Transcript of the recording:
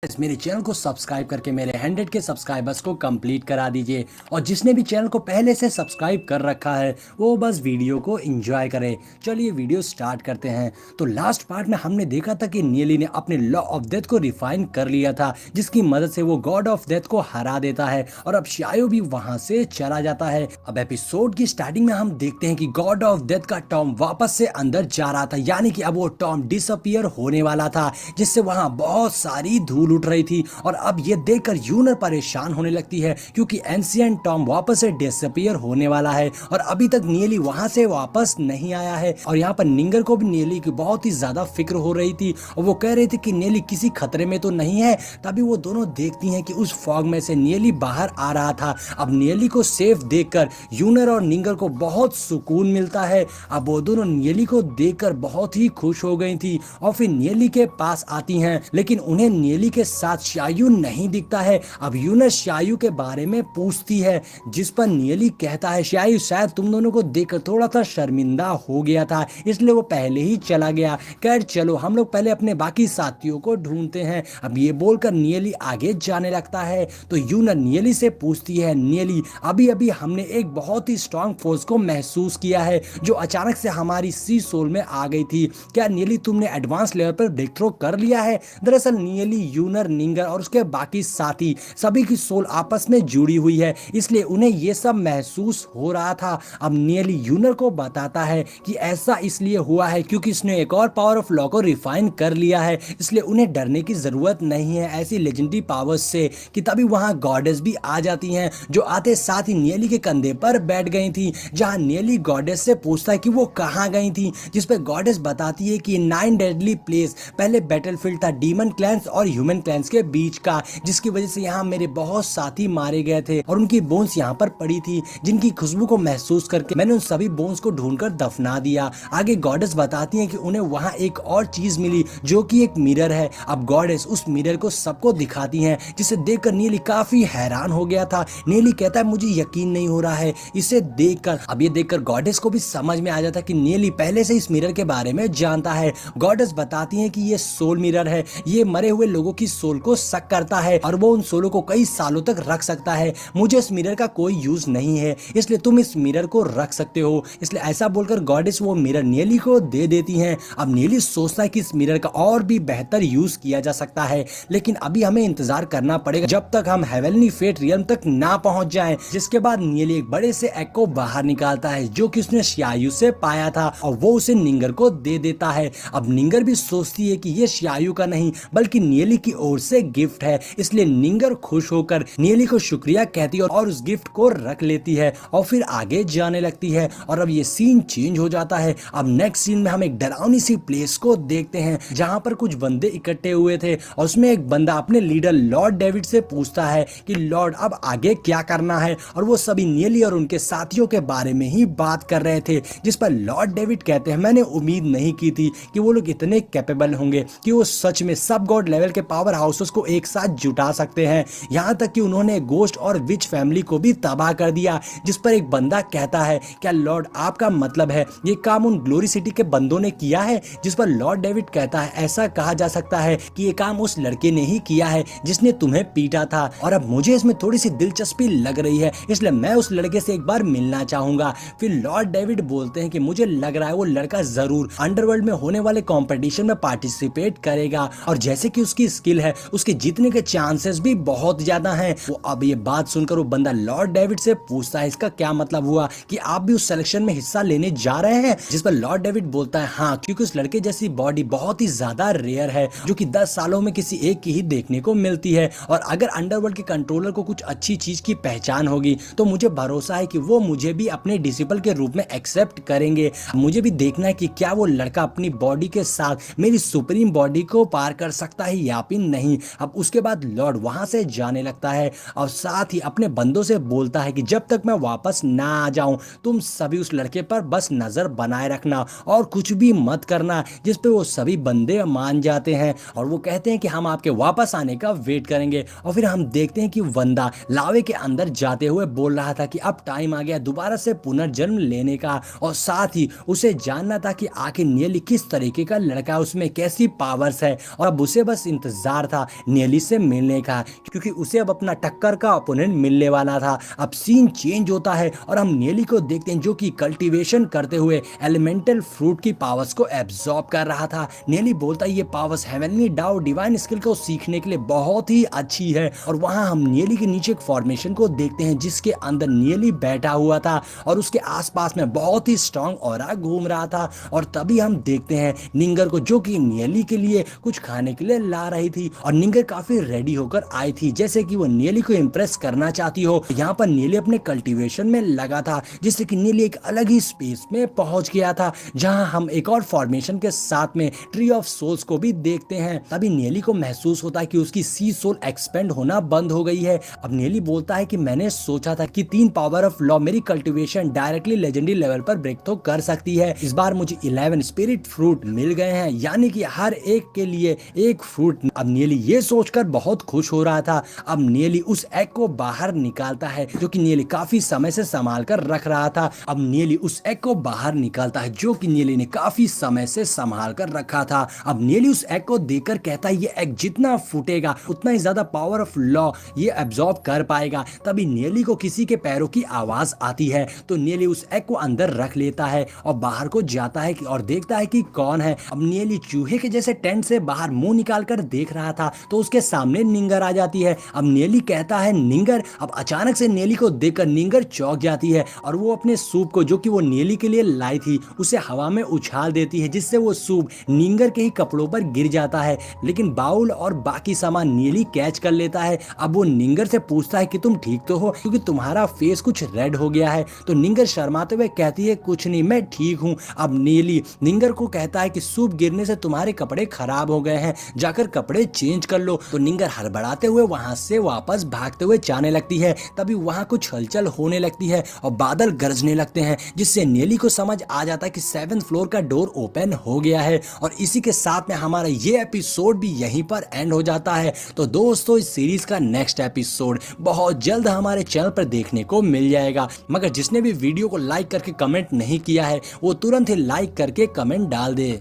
मेरे चैनल को सब्सक्राइब करके मेरे 100 के सब्सक्राइबर्स को कंप्लीट करा दीजिए। और जिसने भी चैनल को पहले से सब्सक्राइब कर रखा है वो बस वीडियो को एंजॉय करे। चलिए वीडियो स्टार्ट करते हैं। तो लास्ट पार्ट में हमने देखा था कि नियली ने अपने लॉ ऑफ डेथ को रिफाइन कर लिया था, जिसकी मदद से वो गॉड ऑफ डेथ को हरा देता है और अब शायो भी वहां से चला जाता है। अब एपिसोड की स्टार्टिंग में हम देखते हैं कि गॉड ऑफ डेथ का टॉम वापस से अंदर जा रहा था, यानी कि अब वो टॉम डिसअपियर होने वाला था, जिससे वहां बहुत सारी धूल उठ रही थी। और अब ये देखकर यूनर परेशान होने लगती है क्योंकि एंशिएंट टॉम वापस से डिसअपियर होने वाला है और अभी तक नियली वहां से वापस नहीं आया है। और यहाँ पर निंगर को भी नियली की बहुत ही ज्यादा फिक्र हो रही थी और वो कह रही थी कि नियली किसी खतरे में तो नहीं है। तभी वो दोनों देखती हैं कि उस फॉग में से नियली बाहर आ रहा था। अब नियली को सेफ देखकर यूनर और निंगर को बहुत सुकून मिलता है। अब वो दोनों नियली को देखकर बहुत ही खुश हो गई थी और फिर नियली के पास आती हैं, लेकिन उन्हें नियली के साथ शायू नहीं दिखता है। अब यूनर शायू के बारे में पूछती है, जिस पर नियली कहता है शायू शायद तुम दोनों को देखकर थोड़ा सा शर्मिंदा हो गया था, इसलिए वो पहले ही चला गया। खैर चलो हम लोग पहले अपने बाकी साथियों को ढूंढते हैं। अब ये बोलकर नियली आगे जाने लगता है तो यूनर नियली से पूछती है, नियली अभी अभी हमने एक बहुत ही स्ट्रांग फोर्स को महसूस किया है जो अचानक से हमारी सी सोल में आ गई थी। क्या नियली तुमने एडवांस लेवल पर ब्रेक थ्रो कर लिया है? दरअसल नियली, यूनर, निंगर और उसके बाकी साथी सभी की सोल आपस में जुड़ी हुई है, इसलिए उन्हें यह सब महसूस हो रहा था। अब नियली यूनर को बताता है कि ऐसा इसलिए हुआ है क्योंकि इसने एक और पावर ऑफ लॉ को रिफाइन कर लिया है, इसलिए उन्हें डरने की जरूरत नहीं है ऐसी लेजेंडरी पावर्स से। कि तभी वहां गॉडेस भी आ जाती हैं, जो आते साथ ही नियली के कंधे पर बैठ गई थी। जहां नियली गॉडेस से पूछता है कि वो कहां गई थी, जिस पर गॉडेस बताती है कि 9 डेडली प्लेस पहले बैटलफील्ड था डीमन क्लैंस और ह्यूमन क्लैंस के बीच का, जिसकी वजह से यहाँ मेरे बहुत साथी मारे गए थे और उनकी बोन्स यहाँ पर पड़ी थी, जिनकी खुशबू को महसूस करके मैंने उन सभी बोन्स को ढूंढकर दफना दिया। आगे गॉडेस बताती हैं कि उन्हें वहाँ एक और चीज मिली जो कि एक मिरर है। अब गॉडेस उस मिरर को सबको दिखाती हैं, जिसे देखकर नीली काफी हैरान हो गया था। नीली कहता है मुझे यकीन नहीं हो रहा है इसे देखकर। अब ये देखकर गॉडेस को भी समझ में आ जाता कि नीली पहले से इस मिरर के बारे में जानता है। गॉडेस बताती हैं कि ये सोल मिरर है, ये मरे हुए लोगों की सोल को सक करता है और वो उन सोलों को कई सालों तक रख सकता है। मुझे इस मिरर का कोई यूज नहीं है, इसलिए तुम इस मिरर को रख सकते हो। इसलिए ऐसा बोलकर गॉडेस वो मिरर नीली को दे देती हैं। अब नीली सोचता है कि इस मिरर का और भी बेहतर यूज किया जा सकता है, लेकिन अभी हमें इंतजार करना पड़ेगा जब तक हम हेवनली फेट रियल्म तक ना पहुंच जाएं। जिसके बाद नीली एक बड़े से एग को बाहर निकालता है जो कि उसने शायू से पाया था और वो उसे निंगर को दे देता है। अब निंगर भी सोचती है कि ये शायू का नहीं बल्कि नीली की ओर से गिफ्ट है, इसलिए निंगर खुश होकर नीली को शुक्रिया कहती है और उस गिफ्ट को रख लेती है और फिर आगे जाने लगती है। और अब ये सीन चेंज हो जाता है। अब नेक्स्ट सीन में हम एक डरावनी सी प्लेस को देखते हैं जहां पर कुछ बंदे इकट्ठे हुए थे और उसमें एक बंदा अपने लीडर लॉर्ड डेविड से पूछता है कि लॉर्ड अब आगे क्या करना है, और वो सभी नीली और उनके साथियों के बारे में ही बात कर रहे थे। जिस पर लॉर्ड डेविड कहते हैं मैंने उम्मीद नहीं की थी कि वो लोग इतने कैपेबल होंगे कि वो सच में सब गॉड लेवल के पावर हाउसेस को एक साथ जुटा सकते हैं। यहाँ तक कि उन्होंने गोस्ट और विच फैमिली को भी तबाह कर दिया। जिस पर एक बंदा कहता है क्या लॉर्ड आपका मतलब है ये काम उन ग्लोरी सिटी के बंदों ने किया है? जिस पर लॉर्ड डेविड कहता है ऐसा कहा जा सकता है कि ये काम उस लड़के ने ही किया है जिसने तुम्हें पीटा था, और अब मुझे इसमें थोड़ी सी दिलचस्पी लग रही है, इसलिए मैं उस लड़के से एक बार मिलना चाहूंगा। फिर लॉर्ड डेविड बोलते हैं कि मुझे लग रहा है वो लड़का जरूर अंडरवर्ल्ड में होने वाले कॉम्पिटिशन में पार्टिसिपेट करेगा और जैसे कि उसकी स्किल है उसके जीतने के चांसेस भी बहुत ज्यादा हैं। वो अब ये बात सुनकर वो बंदा लॉर्ड डेविड से पूछता है इसका क्या मतलब हुआ कि आप भी उस सिलेक्शन में हिस्सा लेने जा रहे हैं? जिस पर लॉर्ड डेविड बोलता है हाँ, क्योंकि उस लड़के जैसी बॉडी बहुत ही ज्यादा रेयर है जो कि 10 सालों में किसी एक की ही देखने को मिलती है, और अगर अंडरवर्ल्ड के कंट्रोलर को कुछ अच्छी चीज की पहचान होगी तो मुझे भरोसा है कि वो मुझे भी अपने डिसिपल के रूप में एक्सेप्ट करेंगे। मुझे भी देखना है कि क्या वो लड़का अपनी बॉडी के साथ मेरी सुप्रीम बॉडी को पार कर सकता है या फिर नहीं। अब उसके बाद लॉर्ड वहां से जाने लगता है और साथ ही अपने बंदों से बोलता है कि जब तक मैं वापस ना आ जाऊं तुम सभी उस लड़के पर बस नजर बनाए रखना और कुछ भी मत करना। जिस पे वो सभी बंदे मान जाते हैं और वो कहते हैं कि हम आपके वापस आने का वेट करेंगे। और फिर हम देखते हैं कि वंदा लावे के अंदर जाते हुए बोल रहा था कि अब टाइम आ गया दोबारा से पुनर्जन्म लेने का, और साथ ही उसे जानना था कि आखिर नियली किस तरीके का लड़का है, उसमें कैसी पावर्स है, और अब उसे बस इंतजार इंतजार था नेली से मिलने का, क्योंकि उसे अब अपना टक्कर का ओपोनेंट मिलने वाला था। अब सीन चेंज होता है और हम नेली को देखते हैं जो कि कल्टीवेशन करते हुए एलिमेंटल फ्रूट की पावर्स को एब्जॉर्ब कर रहा था। नेली बोलता है ये पावर्स हेवनली डाउ डिवाइन स्किल को सीखने के लिए बहुत ही अच्छी है। और वहां हम नेली के नीचे एक फॉर्मेशन को देखते हैं जिसके अंदर नेली बैठा हुआ था और उसके आसपास में बहुत ही स्ट्रांग ऑरा घूम रहा था। और तभी हम देखते हैं निंगर को जो कि नेली के लिए कुछ खाने के लिए ला रही थी और निंगर काफी रेडी होकर आई थी जैसे कि वो नेली को इम्प्रेस करना चाहती हो। यहाँ पर नेली अपने कल्टीवेशन में लगा था जिससे कि नेली एक अलग ही स्पेस में पहुंच गया था जहां हम एक और फॉर्मेशन के साथ में ट्री ऑफ सोल्स को भी देखते हैं। तभी नेली को महसूस होता है कि उसकी सी सोल एक्सपेंड होना बंद हो गई है। अब नेली बोलता है कि मैंने सोचा था कि 3 पावर ऑफ लॉ मेरी कल्टीवेशन डायरेक्टली लेजेंडरी लेवल पर ब्रेक तो कर सकती है। इस बार मुझे 11 स्पिरिट फ्रूट मिल गए हैं, यानी कि हर एक के लिए एक फ्रूट। अब नेली ये सोचकर बहुत खुश हो रहा था। अब नेली उस एग को बाहर निकालता है जो कि नेली काफी समय से संभाल कर रख रहा था। अब नेली उस एग को बाहर निकालता है जो कि नेली ने काफी समय से संभाल कर रखा था। अब नेली उस एग को देखकर कहता है ये एग जितना फूटेगा उतना ही ज्यादा पावर ऑफ लॉ ये एब्जॉर्ब कर पाएगा। तभी नेली को किसी के पैरों की आवाज आती है तो नेली उस एग को अंदर रख लेता है और बाहर को जाता है और देखता है कि कौन है। अब नेली चूहे के जैसे टेंट से बाहर मुंह निकाल कर देख रहा था तो उसके सामने निंगर आ जाती है। अब नेली कहता है निंगर। अब अचानक से नेली को देखकर निंगर चौंक जाती है और वो अपने सूप को जो कि वो नेली के लिए लाई थी उसे हवा में उछाल देती है जिससे वो सूप निंगर के ही कपड़ों पर गिर जाता है। लेकिन बाउल और बाकी सामान नेली कैच कर लेता है। अब वो निंगर से पूछता है कि तुम ठीक तो हो, क्योंकि तुम्हारा फेस कुछ रेड हो गया है। तो निंगर शर्माते हुए कहती है कुछ नहीं, मैं ठीक हूँ। अब नेली निंगर को कहता है कि सूप गिरने से तुम्हारे कपड़े खराब हो गए हैं, जाकर कपड़े चेंज कर लो। तो निंगर हड़बड़ाते हुए वहां से वापस भागते हुए जाने लगती है। तभी वहां कुछ हलचल होने लगती है और बादल गरजने लगते हैं जिससे नेली को समझ आ जाता है कि 7th फ्लोर का डोर ओपन हो गया है। और इसी के साथ में हमारा ये एपिसोड भी यहीं पर एंड हो जाता है। तो दोस्तों इस सीरीज का नेक्स्ट एपिसोड बहुत जल्द हमारे चैनल पर देखने को मिल जाएगा, मगर जिसने भी वीडियो को लाइक करके कमेंट नहीं किया है वो तुरंत ही लाइक करके कमेंट डाल दे।